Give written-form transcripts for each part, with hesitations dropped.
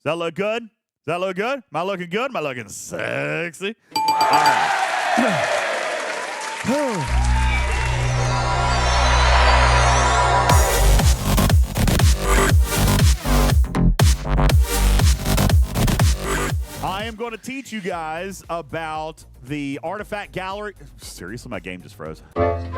that look good? Does that look good? Am I looking good? Am I looking sexy? All right. I am going to teach you guys about the Artifact Gallery. Seriously, my game just froze. Okay,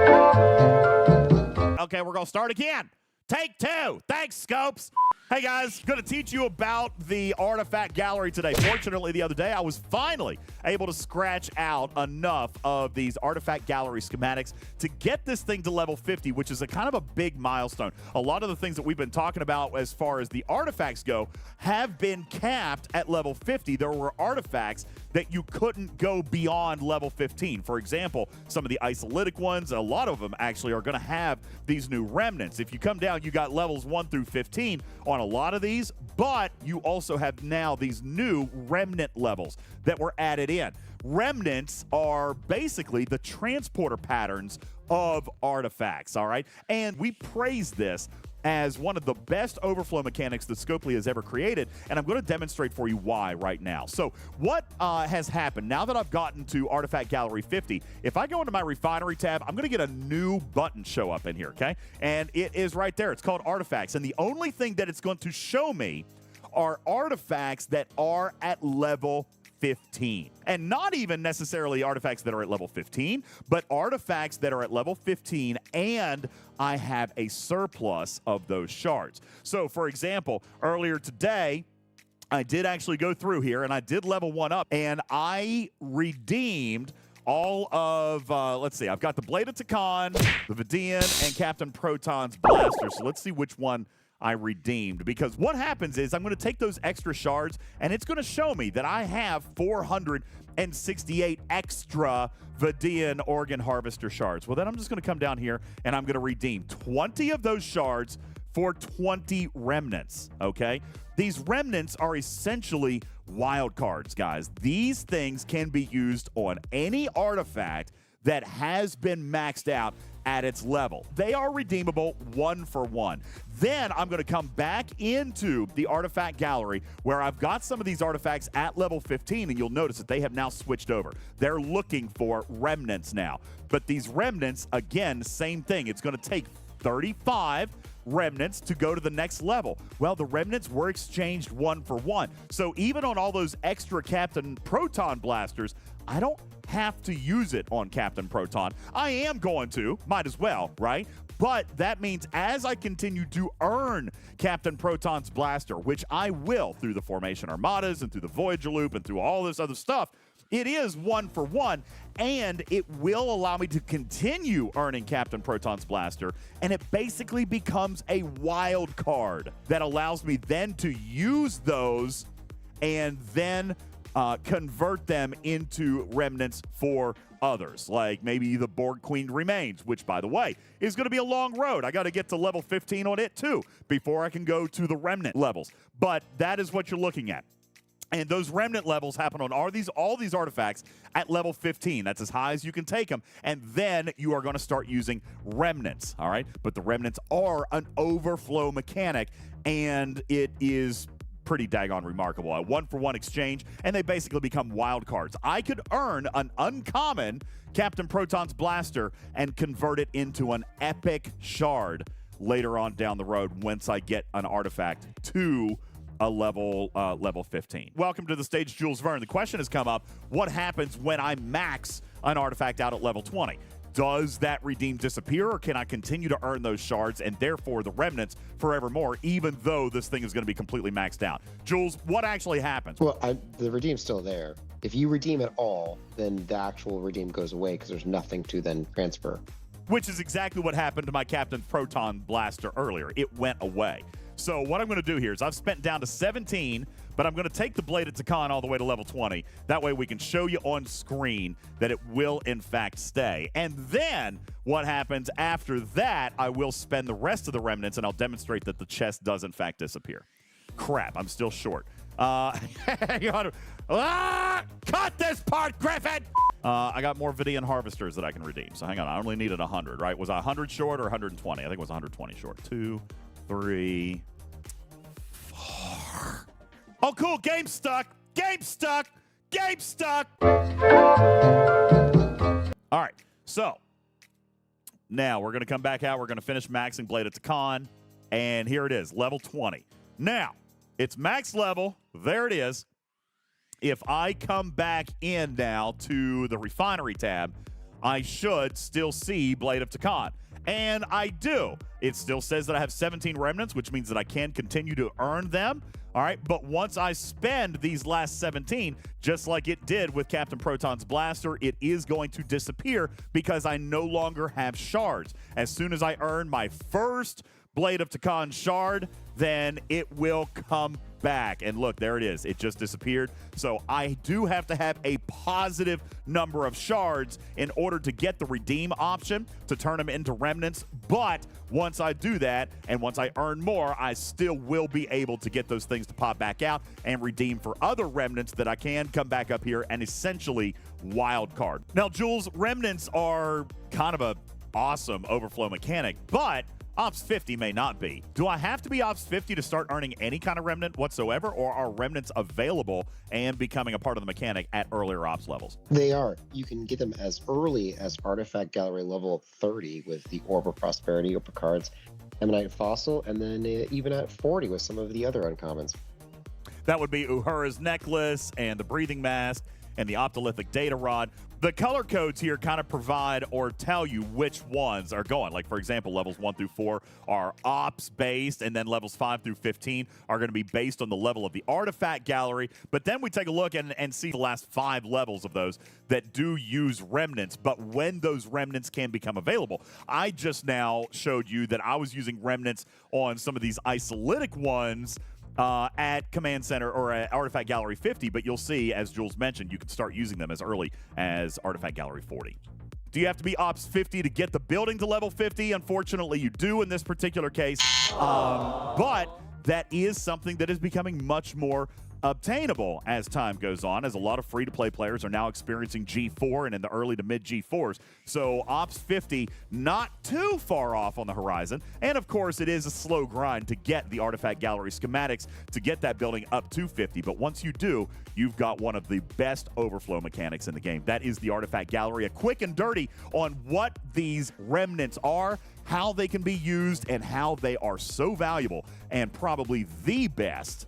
we're going to start again. Take two. Thanks, Scopes. Hey, guys, going to teach you about the Artifact Gallery today. Fortunately, the other day, I was finally able to scratch out enough of these Artifact Gallery schematics to get this thing to level 50, which is a kind of a big milestone. A lot of the things that we've been talking about as far as the artifacts go have been capped at level 50. There were artifacts that you couldn't go beyond level 15. For example, some of the isolytic ones, a lot of them actually are going to have these new remnants. If you come down, you got levels 1 through 15 on a lot of these, but you also have now these new remnant levels that were added in. Remnants are basically the transporter patterns of artifacts, all right? And we praise this as one of the best overflow mechanics that Scopely has ever created, and I'm going to demonstrate for you why right now. So what has happened, now that I've gotten to Artifact Gallery 50, if I go into my Refinery tab, I'm going to get a new button show up in here, okay? And it is right there. It's called Artifacts, and the only thing that it's going to show me are artifacts that are at level 15. And not even necessarily artifacts that are at level 15, but artifacts that are at level 15, and I have a surplus of those shards. So, for example, earlier today, I did actually go through here, and I did level 1 up, and I redeemed all of, let's see, I've got the Blade of Takan, the Vidian, and Captain Proton's Blaster. So let's see which one I redeemed, because what happens is I'm going to take those extra shards and it's going to show me that I have 468 extra Vidian Organ Harvester shards. Well, then I'm just going to come down here and I'm going to redeem 20 of those shards for 20 remnants, okay? These remnants are essentially wild cards, guys. These things can be used on any artifact that has been maxed out at its level. They are redeemable 1 for 1. Then I'm going to come back into the Artifact Gallery where I've got some of these artifacts at level 15, and you'll notice that they have now switched over. They're looking for remnants now. But these remnants, again, same thing. It's going to take 35 remnants to go to the next level. Well, the remnants were exchanged 1 for 1. So even on all those extra Captain Proton blasters, I don't have to use it on Captain Proton. I am going to, might as well, right? But that means as I continue to earn Captain Proton's blaster, which I will through the Formation Armadas and through the Voyager Loop and through all this other stuff, it is 1 for 1, and it will allow me to continue earning Captain Proton's blaster, and it basically becomes a wild card that allows me then to use those and then convert them into remnants for others, like maybe the Borg Queen Remains, which, by the way, is going to be a long road. I got to get to level 15 on it, too, before I can go to the remnant levels. But that is what you're looking at. And those remnant levels happen on all these artifacts at level 15. That's as high as you can take them. And then you are going to start using remnants, all right? But the remnants are an overflow mechanic, and it is pretty daggone remarkable. A 1 for 1 exchange, and they basically become wild cards. I could earn an uncommon Captain Proton's blaster and convert it into an epic shard later on down the road once I get an artifact to a level 15. Welcome to the stage, Jules Verne. The question has come up, what happens when I max an artifact out at level 20? Does that redeem disappear, or can I continue to earn those shards and therefore the remnants forevermore, even though this thing is going to be completely maxed out? Jules, what actually happens? Well, the redeem's still there. If you redeem at all, then the actual redeem goes away because there's nothing to then transfer. Which is exactly what happened to my Captain Proton blaster earlier. It went away. So what I'm going to do here is I've spent down to 17, but I'm going to take the Blade of Takan all the way to level 20. That way we can show you on screen that it will, in fact, stay. And then what happens after that, I will spend the rest of the remnants, and I'll demonstrate that the chest does, in fact, disappear. Crap, I'm still short. Cut this part, Griffin! I got more Vidian Harvesters that I can redeem. So hang on, I only needed 100, right? Was I 100 short or 120? I think it was 120 short. 2, 3, 4. Oh, cool. Game stuck. Game stuck. Game stuck. All right. So now we're going to come back out. We're going to finish maxing Blade of Takan. And here it is, level 20. Now, it's max level. There it is. If I come back in now to the refinery tab, I should still see Blade of Takan. And I do. It still says that I have 17 remnants, which means that I can continue to earn them. All right, but once I spend these last 17, just like it did with Captain Proton's blaster, it is going to disappear because I no longer have shards. As soon as I earn my first Blade of Takan shard, then it will come back. And look, there it is. It just disappeared. So I do have to have a positive number of shards in order to get the redeem option to turn them into remnants. But once I do that, and once I earn more, I still will be able to get those things to pop back out and redeem for other remnants that I can come back up here and essentially wild card. Now, Jules, remnants are kind of a awesome overflow mechanic, but Ops 50 may not be. Do I have to be Ops 50 to start earning any kind of remnant whatsoever, or are remnants available and becoming a part of the mechanic at earlier Ops levels? They are. You can get them as early as Artifact Gallery level 30 with the Orb of Prosperity, Orb Cards, Ammonite Fossil, and then even at 40 with some of the other uncommons. That would be Uhura's Necklace and the Breathing Mask and the Optolithic Data Rod. The color codes here kind of provide or tell you which ones are going. Like, for example, levels 1 through 4 are ops-based, and then levels 5 through 15 are going to be based on the level of the artifact gallery. But then we take a look and see the last 5 levels of those that do use remnants, but when those remnants can become available. I just now showed you that I was using remnants on some of these isolytic ones at Command Center or at Artifact Gallery 50, but you'll see, as Jules mentioned, you can start using them as early as Artifact Gallery 40. Do you have to be Ops 50 to get the building to level 50? Unfortunately, you do in this particular case, but that is something that is becoming much more obtainable as time goes on, as a lot of free-to-play players are now experiencing G4 and in the early to mid G4s. So Ops 50 not too far off on the horizon. And of course, it is a slow grind to get the Artifact Gallery schematics to get that building up to 50. But once you do, you've got one of the best overflow mechanics in the game. That is the Artifact Gallery. A quick and dirty on what these remnants are, how they can be used, and how they are so valuable, and probably the best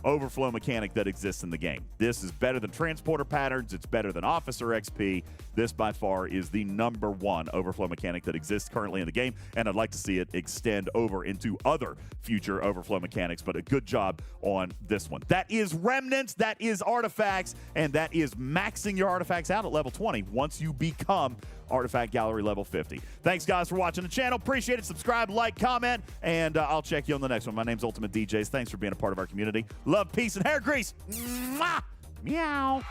overflow mechanic that exists in the game. This is better than transporter patterns. It's better than officer XP. This by far is the #1 overflow mechanic that exists currently in the game, and I'd like to see it extend over into other future overflow mechanics, but a good job on this one. That is remnants, that is artifacts, and that is maxing your artifacts out at level 20 once you become Artifact Gallery level 50. Thanks, guys, for watching the channel. Appreciate it. Subscribe, like, comment, and I'll check you on the next one. My name's UltimatDJz. Thanks for being a part of our community. Love, peace, and hair grease. Mwah! Meow.